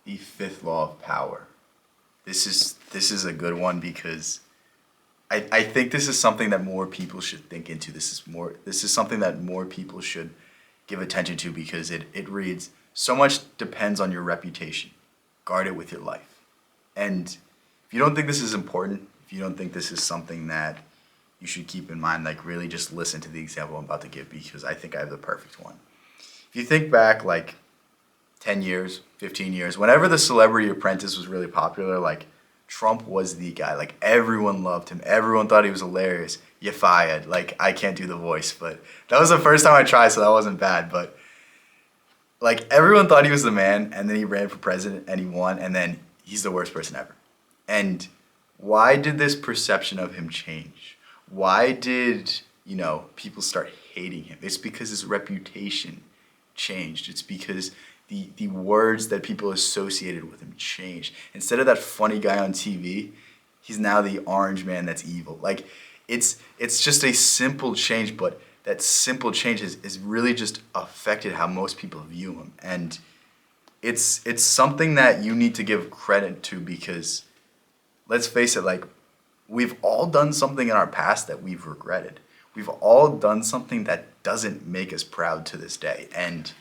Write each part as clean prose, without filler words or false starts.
the fifth law of power. This is a good one because I think this is something that more people should think into. This is something that more people should give attention to because it reads, so much depends on your reputation. Guard it with your life. And if you don't think this is important, if you don't think this is something that you should keep in mind, like really just listen to the example I'm about to give because I think I have the perfect one. If you think back like 10 years, 15 years, whenever the Celebrity Apprentice was really popular, like Trump was the guy. Like everyone loved him. Everyone thought he was hilarious. You fired. Like I can't do the voice, but that was the first time I tried, so that wasn't bad. But like everyone thought he was the man, and then he ran for president and he won, and then he's the worst person ever. And why did this perception of him change? Why did, people start hating him? It's because his reputation changed. It's because the words that people associated with him changed. Instead of that funny guy on TV, he's now the orange man that's evil. Like it's just a simple change, but that simple change is really just affected how most people view him. And it's something that you need to give credit to because let's face it, like we've all done something in our past that we've regretted. We've all done something that doesn't make us proud to this day. And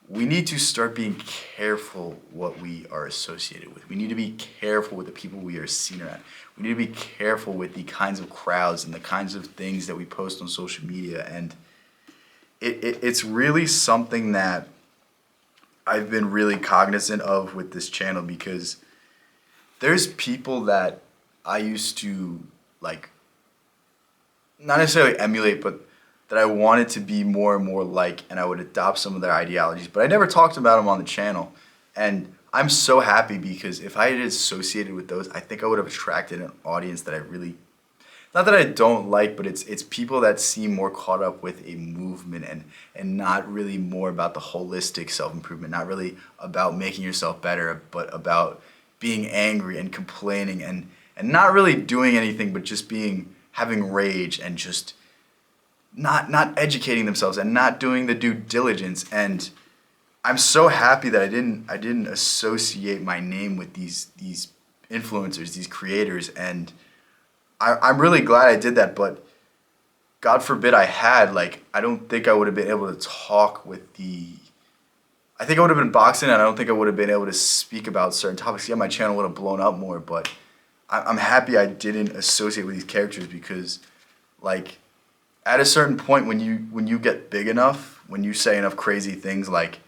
we need to start being careful what we are associated with. We need to be careful with the people we are seen around. We need to be careful with the kinds of crowds and the kinds of things that we post on social media. And it's really something that I've been really cognizant of with this channel because there's people that I used to like, not necessarily emulate, but that I wanted to be more and more like, and I would adopt some of their ideologies, but I never talked about them on the channel. And I'm so happy because if I had associated with those, I think I would have attracted an audience that I really, not that I don't like, but it's people that seem more caught up with a movement and not really more about the holistic self-improvement, not really about making yourself better, but about being angry and complaining and not really doing anything, but just having rage and just not educating themselves and not doing the due diligence. And I'm so happy that I didn't associate my name with these influencers, these creators, and I'm really glad I did that. But God forbid I had, like, I don't think I would have been able to talk with I think I would have been boxing, and I don't think I would have been able to speak about certain topics. Yeah, my channel would have blown up more, but I'm happy I didn't associate with these characters because, like, at a certain point when you get big enough, when you say enough crazy things like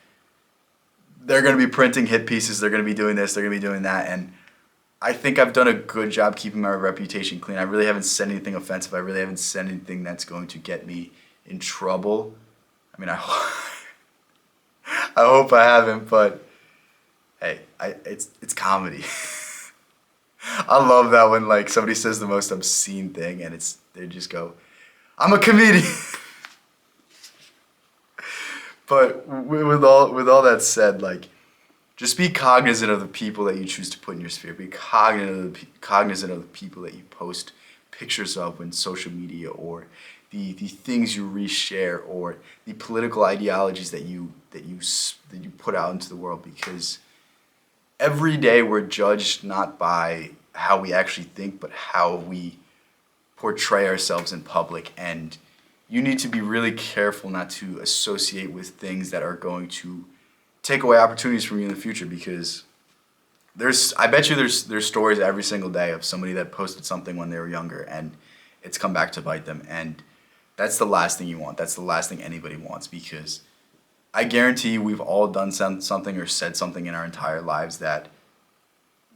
they're going to be printing hit pieces, they're going to be doing this, they're going to be doing that, and I think I've done a good job keeping my reputation clean. I really haven't said anything offensive. I really haven't said anything that's going to get me in trouble. I mean, I hope I haven't, but hey, it's comedy. I love that when like somebody says the most obscene thing and they just go, I'm a comedian. But with all that said, like, just be cognizant of the people that you choose to put in your sphere. Be cognizant of the people that you post pictures of on social media, or the things you reshare, or the political ideologies that you put out into the world. Because every day we're judged not by how we actually think, but how we portray ourselves in public. And you need to be really careful not to associate with things that are going to take away opportunities from you in the future, because I bet you there's stories every single day of somebody that posted something when they were younger and it's come back to bite them. And that's the last thing you want. That's the last thing anybody wants, because I guarantee you we've all done something or said something in our entire lives that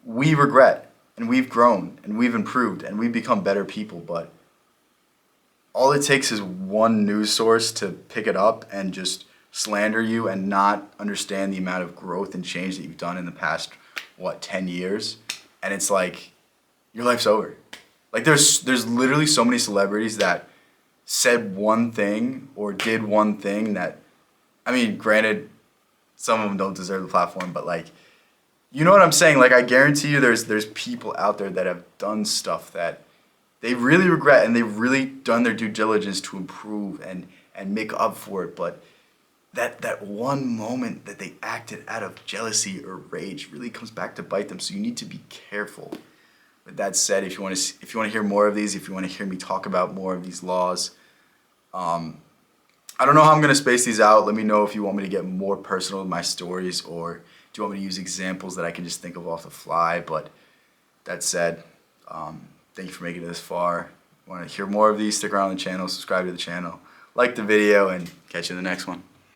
we regret, and we've grown and we've improved and we've become better people. But all it takes is one news source to pick it up and just slander you and not understand the amount of growth and change that you've done in the past, 10 years? And it's like, your life's over. Like there's literally so many celebrities that said one thing or did one thing that, I mean, granted, some of them don't deserve the platform, but like, you know what I'm saying? Like, I guarantee you there's people out there that have done stuff that they really regret, and they've really done their due diligence to improve and make up for it. But that one moment that they acted out of jealousy or rage really comes back to bite them. So you need to be careful. With that said, if you want to hear more of these, if you want to hear me talk about more of these laws, I don't know how I'm gonna space these out. Let me know if you want me to get more personal with my stories, or do you want me to use examples that I can just think of off the fly. But that said, thank you for making it this far. Want to hear more of these? Stick around the channel, subscribe to the channel, like the video, and catch you in the next one.